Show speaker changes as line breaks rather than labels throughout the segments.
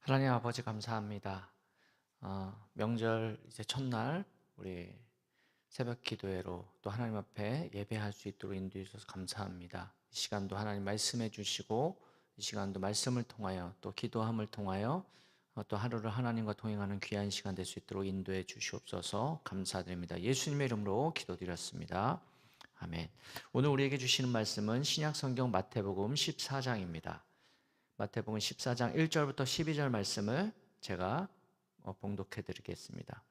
하나님 아버지 감사합니다. 명절 이제 첫날 우리 새벽 기도회로 또 하나님 앞에 예배할 수 있도록 인도해 주셔서 감사합니다. 이 시간도 하나님 말씀해 주시고 이 시간도 말씀을 통하여 또 기도함을 통하여 또 하루를 하나님과 동행하는 귀한 시간 될 수 있도록 인도해 주시옵소서. 감사드립니다. 예수님의 이름으로 기도드렸습니다. 아멘. 오늘 우리에게 주시는 말씀은 신약 성경 마태복음 14장입니다. 마태복음 14장 1절부터 12절 말씀을 제가 봉독해 드리겠습니다.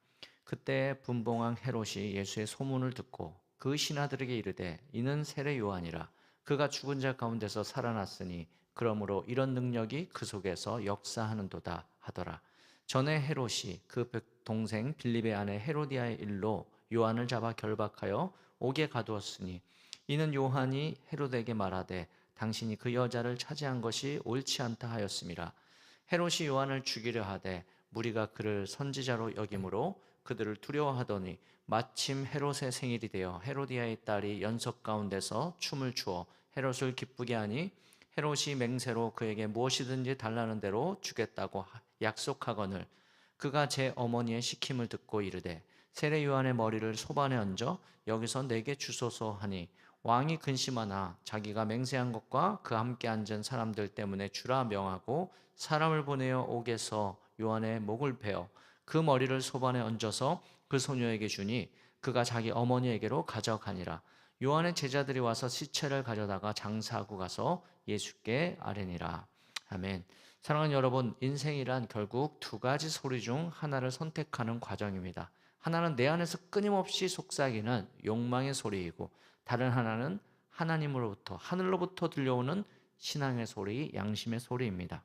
그때 분봉왕 헤롯이 예수의 소문을 듣고 그 신하들에게 이르되 이는 세례 요한이라 그가 죽은 자 가운데서 살아났으니 그러므로 이런 능력이 그 속에서 역사하는도다 하더라. 전에 헤롯이 그 동생 빌립의 아내 헤로디아의 일로 요한을 잡아 결박하여 옥에 가두었으니 이는 요한이 헤롯에게 말하되 당신이 그 여자를 차지한 것이 옳지 않다 하였음이라. 헤롯이 요한을 죽이려 하되 무리가 그를 선지자로 여김으로 그들을 두려워하더니 마침 헤롯의 생일이 되어 헤로디아의 딸이 연석 가운데서 춤을 추어 헤롯을 기쁘게 하니 헤롯이 맹세로 그에게 무엇이든지 달라는 대로 주겠다고 약속하거늘 그가 제 어머니의 시킴을 듣고 이르되 세례 요한의 머리를 소반에 얹어 여기서 내게 주소서 하니 왕이 근심하나 자기가 맹세한 것과 그 함께 앉은 사람들 때문에 주라 명하고 사람을 보내어 옥에서 요한의 목을 베어 그 머리를 소반에 얹어서 그 소녀에게 주니 그가 자기 어머니에게로 가져가니라. 요한의 제자들이 와서 시체를 가져다가 장사하고 가서 예수께 아뢰니라. 아멘. 사랑하는 여러분, 인생이란 결국 두 가지 소리 중 하나를 선택하는 과정입니다. 하나는 내 안에서 끊임없이 속삭이는 욕망의 소리이고 다른 하나는 하나님으로부터 하늘로부터 들려오는 신앙의 소리, 양심의 소리입니다.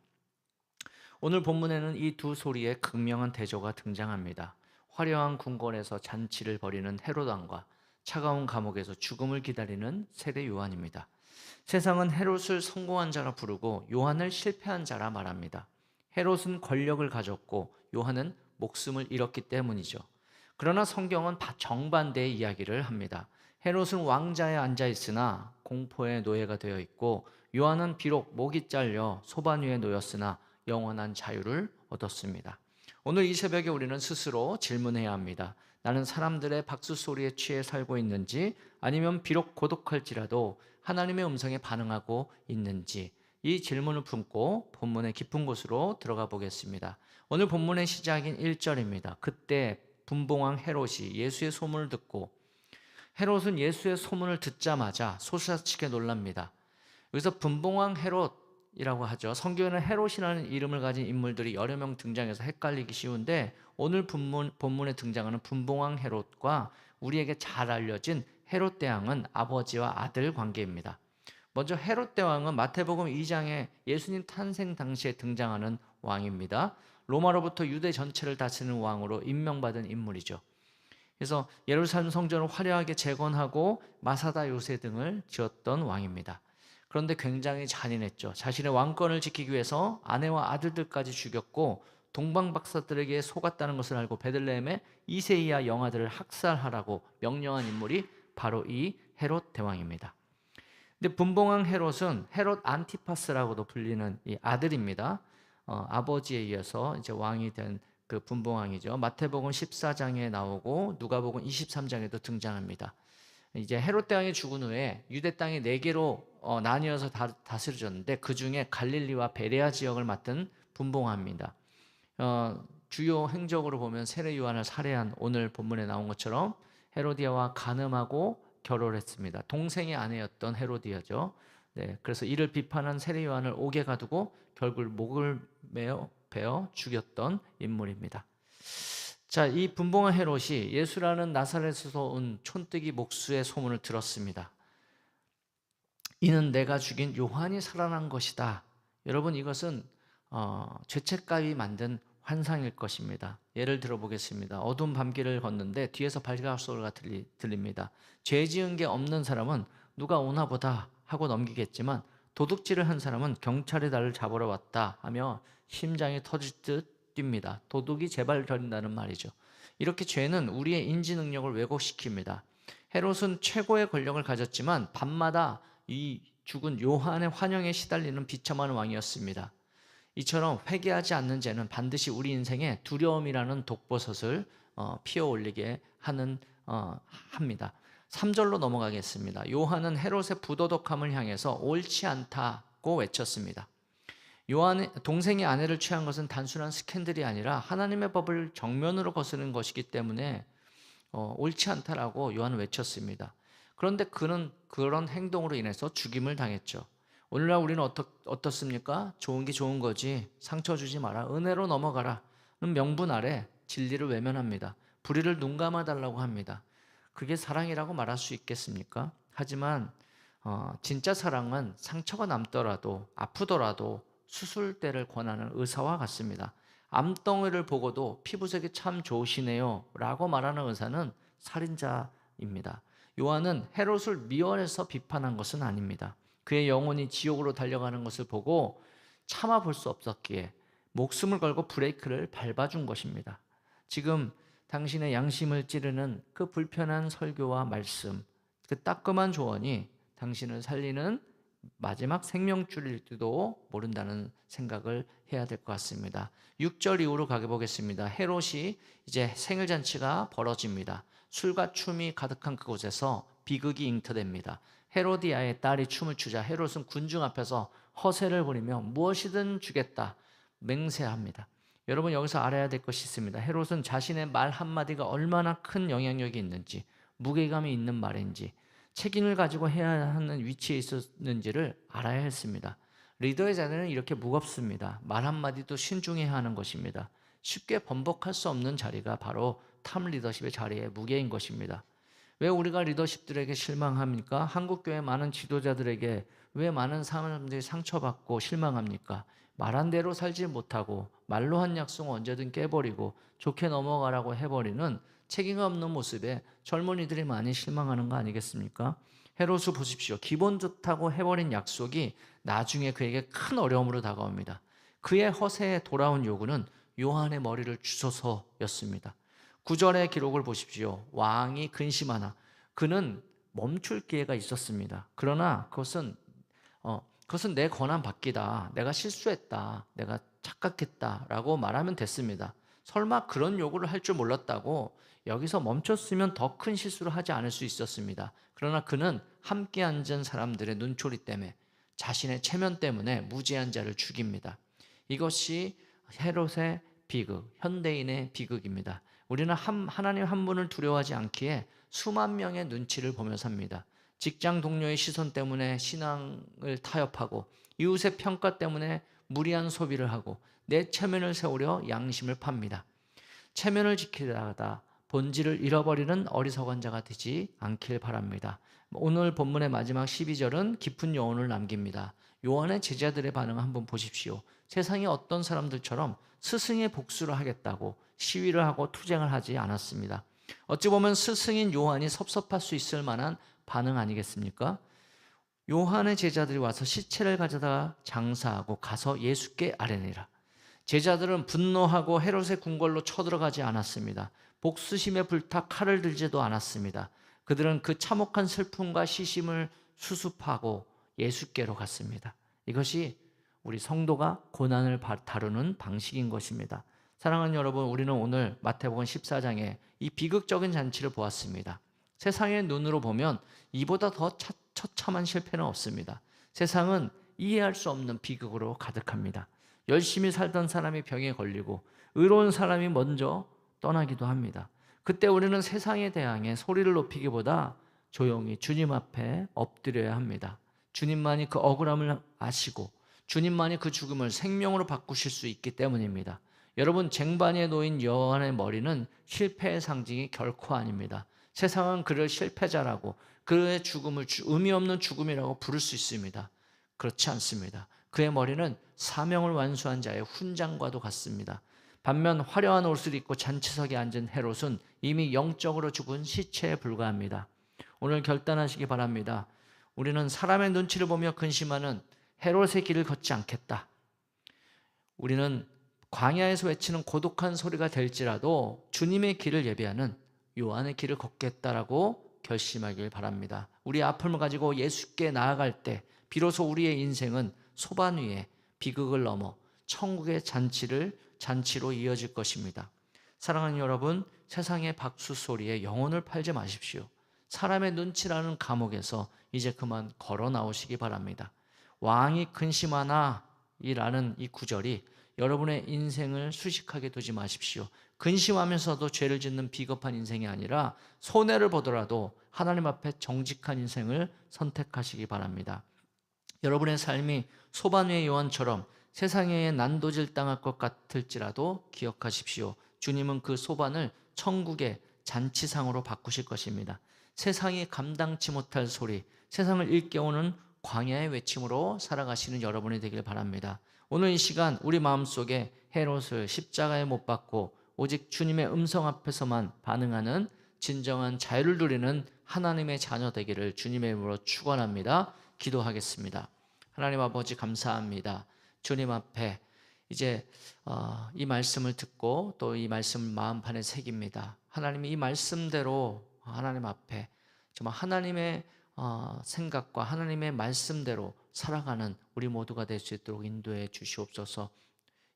오늘 본문에는 이 두 소리의 극명한 대조가 등장합니다. 화려한 궁궐에서 잔치를 벌이는 헤롯 왕과 차가운 감옥에서 죽음을 기다리는 세례 요한입니다. 세상은 헤롯을 성공한 자라 부르고 요한을 실패한 자라 말합니다. 헤롯은 권력을 가졌고 요한은 목숨을 잃었기 때문이죠. 그러나 성경은 정반대의 이야기를 합니다. 헤롯은 왕자에 앉아 있으나 공포의 노예가 되어 있고 요한은 비록 목이 잘려 소반 위에 놓였으나 영원한 자유를 얻었습니다. 오늘 이 새벽에 우리는 스스로 질문해야 합니다. 나는 사람들의 박수 소리에 취해 살고 있는지 아니면 비록 고독할지라도 하나님의 음성에 반응하고 있는지 이 질문을 품고 본문의 깊은 곳으로 들어가 보겠습니다. 오늘 본문의 시작인 1절입니다. 그때 분봉왕 헤롯이 예수의 소문을 듣고 헤롯은 예수의 소문을 듣자마자 소시사치게 놀랍니다. 여기서 분봉왕 헤롯이라고 하죠. 성경에는 헤롯이라는 이름을 가진 인물들이 여러 명 등장해서 헷갈리기 쉬운데 오늘 본문에 등장하는 분봉왕 헤롯과 우리에게 잘 알려진 헤롯 대왕은 아버지와 아들 관계입니다. 먼저 헤롯 대왕은 마태복음 2장에 예수님 탄생 당시에 등장하는 왕입니다. 로마로부터 유대 전체를 다스리는 왕으로 임명받은 인물이죠. 그래서 예루살렘 성전을 화려하게 재건하고 마사다 요새 등을 지었던 왕입니다. 그런데 굉장히 잔인했죠. 자신의 왕권을 지키기 위해서 아내와 아들들까지 죽였고 동방 박사들에게 속았다는 것을 알고 베들레헴의 이세이야 영아들을 학살하라고 명령한 인물이 바로 이 헤롯 대왕입니다. 근데 분봉왕 헤롯은 헤롯 안티파스라고도 불리는 이 아들입니다. 아버지에 이어서 이제 왕이 된 그 분봉왕이죠. 마태복음 14장에 나오고 누가복음 23장에도 등장합니다. 이제 헤롯 대왕이 죽은 후에 유대 땅이 4개로 나뉘어서 다스려졌는데 그 중에 갈릴리와 베레아 지역을 맡은 분봉왕입니다. 주요 행적으로 보면 세례 요한을 살해한 오늘 본문에 나온 것처럼 헤로디아와 간음하고 결혼을 했습니다. 동생의 아내였던 헤로디아죠. 네, 그래서 이를 비판한 세례 요한을 옥에 가두고 결국 목을 베어 죽였던 인물입니다. 자, 이 분봉한 헤롯이 예수라는 나사렛에서 온 촌뜨기 목수의 소문을 들었습니다. 이는 내가 죽인 요한이 살아난 것이다. 여러분, 이것은 죄책감이 만든 환상일 것입니다. 예를 들어 보겠습니다. 어두운 밤길을 걷는데 뒤에서 발가락 소리가 들립니다. 죄 지은 게 없는 사람은 누가 오나 보다 하고 넘기겠지만 도둑질을 한 사람은 경찰이 나를 잡으러 왔다 하며 심장이 터질 듯 뜁니다. 도둑이 제발 저린다는 말이죠. 이렇게 죄는 우리의 인지 능력을 왜곡시킵니다. 헤롯은 최고의 권력을 가졌지만 밤마다 이 죽은 요한의 환영에 시달리는 비참한 왕이었습니다. 이처럼 회개하지 않는 죄는 반드시 우리 인생에 두려움이라는 독버섯을 피어 올리게 합니다. 3절로 넘어가겠습니다. 요한은 헤롯의 부도덕함을 향해서 옳지 않다고 외쳤습니다. 요한의 동생이 아내를 취한 것은 단순한 스캔들이 아니라 하나님의 법을 정면으로 거스르는 것이기 때문에 옳지 않다라고 요한은 외쳤습니다. 그런데 그는 그런 행동으로 인해서 죽임을 당했죠. 오늘날 우리는 어떻습니까? 좋은 게 좋은 거지, 상처 주지 마라, 은혜로 넘어가라 는 명분 아래 진리를 외면합니다. 불의를 눈감아달라고 합니다. 그게 사랑이라고 말할 수 있겠습니까? 하지만 진짜 사랑은 상처가 남더라도 아프더라도 수술대를 권하는 의사와 같습니다. 암덩이를 보고도 피부색이 참 좋으시네요 라고 말하는 의사는 살인자입니다. 요한은 헤롯을 미워해서 비판한 것은 아닙니다. 그의 영혼이 지옥으로 달려가는 것을 보고 참아 볼 수 없었기에 목숨을 걸고 브레이크를 밟아준 것입니다. 지금 당신의 양심을 찌르는 그 불편한 설교와 말씀, 그 따끔한 조언이 당신을 살리는 마지막 생명줄일지도 모른다는 생각을 해야 될 것 같습니다. 6절 이후로 가보겠습니다. 헤롯이 이제 생일잔치가 벌어집니다. 술과 춤이 가득한 그곳에서 비극이 잉태됩니다. 헤로디아의 딸이 춤을 추자 헤롯은 군중 앞에서 허세를 부리며 무엇이든 주겠다 맹세합니다. 여러분, 여기서 알아야 될 것이 있습니다. 헤롯은 자신의 말 한마디가 얼마나 큰 영향력이 있는지, 무게감이 있는 말인지, 책임을 가지고 해야 하는 위치에 있었는지를 알아야 했습니다. 리더의 자리는 이렇게 무겁습니다. 말 한마디도 신중해야 하는 것입니다. 쉽게 번복할 수 없는 자리가 바로 탑 리더십의 자리의 무게인 것입니다. 왜 우리가 리더십들에게 실망합니까? 한국교회 많은 지도자들에게 왜 많은 사람들이 상처받고 실망합니까? 말한 대로 살지 못하고 말로 한 약속은 언제든 깨버리고 좋게 넘어가라고 해버리는 책임 없는 모습에 젊은이들이 많이 실망하는 거 아니겠습니까? 헤롯을 보십시오. 기분 좋다고 해버린 약속이 나중에 그에게 큰 어려움으로 다가옵니다. 그의 허세에 돌아온 요구는 요한의 머리를 주소서였습니다. 9절의 기록을 보십시오. 왕이 근심하나 그는 멈출 기회가 있었습니다. 그러나 그것은 내 권한 밖이다. 내가 실수했다. 내가 착각했다라고 말하면 됐습니다. 설마 그런 요구를 할 줄 몰랐다고 여기서 멈췄으면 더 큰 실수를 하지 않을 수 있었습니다. 그러나 그는 함께 앉은 사람들의 눈초리 때문에, 자신의 체면 때문에 무죄한 자를 죽입니다. 이것이 헤롯의 비극, 현대인의 비극입니다. 우리는 하나님 한 분을 두려워하지 않기에 수만 명의 눈치를 보며 삽니다. 직장 동료의 시선 때문에 신앙을 타협하고, 이웃의 평가 때문에 무리한 소비를 하고, 내 체면을 세우려 양심을 팝니다. 체면을 지키다가 본질을 잃어버리는 어리석은 자가 되지 않길 바랍니다. 오늘 본문의 마지막 12절은 깊은 여운을 남깁니다. 요한의 제자들의 반응을 한번 보십시오. 세상의 어떤 사람들처럼 스승의 복수를 하겠다고 시위를 하고 투쟁을 하지 않았습니다. 어찌 보면 스승인 요한이 섭섭할 수 있을 만한 반응 아니겠습니까? 요한의 제자들이 와서 시체를 가져다 장사하고 가서 예수께 아뢰니라. 제자들은 분노하고 헤롯의 궁궐로 쳐들어가지 않았습니다. 복수심에 불타 칼을 들지도 않았습니다. 그들은 그 참혹한 슬픔과 시심을 수습하고 예수께로 갔습니다. 이것이 우리 성도가 고난을 다루는 방식인 것입니다. 사랑하는 여러분, 우리는 오늘 마태복음 14장에 이 비극적인 잔치를 보았습니다. 세상의 눈으로 보면 이보다 더 처참한 실패는 없습니다. 세상은 이해할 수 없는 비극으로 가득합니다. 열심히 살던 사람이 병에 걸리고 의로운 사람이 먼저 떠나기도 합니다. 그때 우리는 세상에 대항해 소리를 높이기보다 조용히 주님 앞에 엎드려야 합니다. 주님만이 그 억울함을 아시고 주님만이 그 죽음을 생명으로 바꾸실 수 있기 때문입니다. 여러분, 쟁반에 놓인 요한의 머리는 실패의 상징이 결코 아닙니다. 세상은 그를 실패자라고, 그의 죽음을 의미 없는 죽음이라고 부를 수 있습니다. 그렇지 않습니다. 그의 머리는 사명을 완수한 자의 훈장과도 같습니다. 반면 화려한 옷을 입고 잔치석에 앉은 헤롯은 이미 영적으로 죽은 시체에 불과합니다. 오늘 결단하시기 바랍니다. 우리는 사람의 눈치를 보며 근심하는 헤롯의 길을 걷지 않겠다. 우리는 광야에서 외치는 고독한 소리가 될지라도 주님의 길을 예배하는 요한의 길을 걷겠다라고 결심하길 바랍니다. 우리 아픔을 가지고 예수께 나아갈 때 비로소 우리의 인생은 소반 위에 비극을 넘어 천국의 잔치로 이어질 것입니다. 사랑하는 여러분, 세상의 박수 소리에 영혼을 팔지 마십시오. 사람의 눈치라는 감옥에서 이제 그만 걸어 나오시기 바랍니다. 왕이 근심하나 이라는 이 구절이 여러분의 인생을 수식하게 두지 마십시오. 근심하면서도 죄를 짓는 비겁한 인생이 아니라 손해를 보더라도 하나님 앞에 정직한 인생을 선택하시기 바랍니다. 여러분의 삶이 소반의 요한처럼 세상에 난도질 당할 것 같을지라도 기억하십시오. 주님은 그 소반을 천국의 잔치상으로 바꾸실 것입니다. 세상이 감당치 못할 소리, 세상을 일깨우는 광야의 외침으로 살아가시는 여러분이 되길 바랍니다. 오늘 이 시간 우리 마음속에 헤롯을 십자가에 못 박고 오직 주님의 음성 앞에서만 반응하는 진정한 자유를 누리는 하나님의 자녀 되기를 주님의 이름으로 축원합니다. 기도하겠습니다. 하나님 아버지 감사합니다. 주님 앞에 이제 이 말씀을 듣고 또 이 말씀을 마음판에 새깁니다. 하나님이 이 말씀대로 하나님 앞에 정말 하나님의 생각과 하나님의 말씀대로 살아가는 우리 모두가 될 수 있도록 인도해 주시옵소서.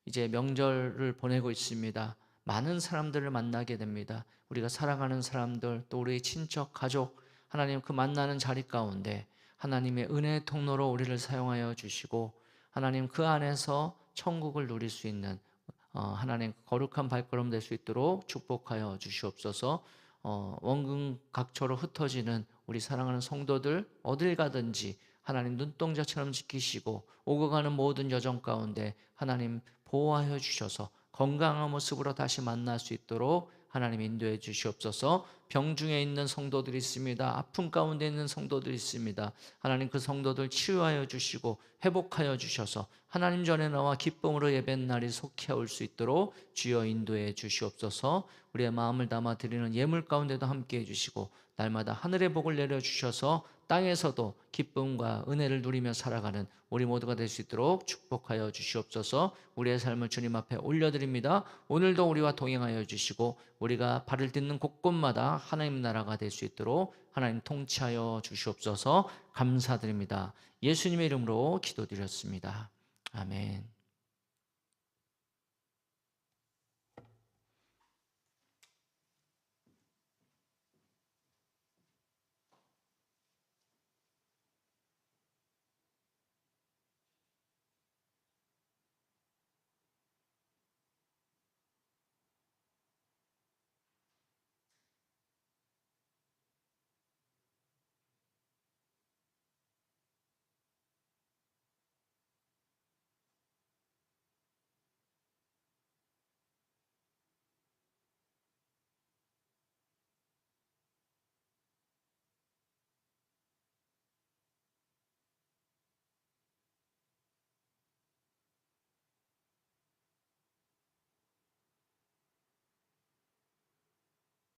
이제 명절을 보내고 있습니다. 많은 사람들을 만나게 됩니다. 우리가 사랑하는 사람들, 또 우리의 친척, 가족, 하나님 그 만나는 자리 가운데 하나님의 은혜의 통로로 우리를 사용하여 주시고 하나님 그 안에서 천국을 누릴 수 있는 하나님 거룩한 발걸음 될 수 있도록 축복하여 주시옵소서. 원근 각처로 흩어지는 우리 사랑하는 성도들 어딜 가든지 하나님 눈동자처럼 지키시고 오고 가는 모든 여정 가운데 하나님 보호하여 주셔서 건강한 모습으로 다시 만날 수 있도록 하나님 인도해 주시옵소서. 병중에 있는 성도들이 있습니다. 아픔 가운데 있는 성도들이 있습니다. 하나님 그 성도들 치유하여 주시고 회복하여 주셔서 하나님 전에 나와 기쁨으로 예배의 날이 속히 올 수 있도록 주여 인도해 주시옵소서. 우리의 마음을 담아 드리는 예물 가운데도 함께해 주시고 날마다 하늘의 복을 내려주셔서 땅에서도 기쁨과 은혜를 누리며 살아가는 우리 모두가 될 수 있도록 축복하여 주시옵소서. 우리의 삶을 주님 앞에 올려드립니다. 오늘도 우리와 동행하여 주시고 우리가 발을 딛는 곳곳마다 하나님 나라가 될 수 있도록 하나님 통치하여 주시옵소서. 감사드립니다. 예수님의 이름으로 기도드렸습니다. 아멘.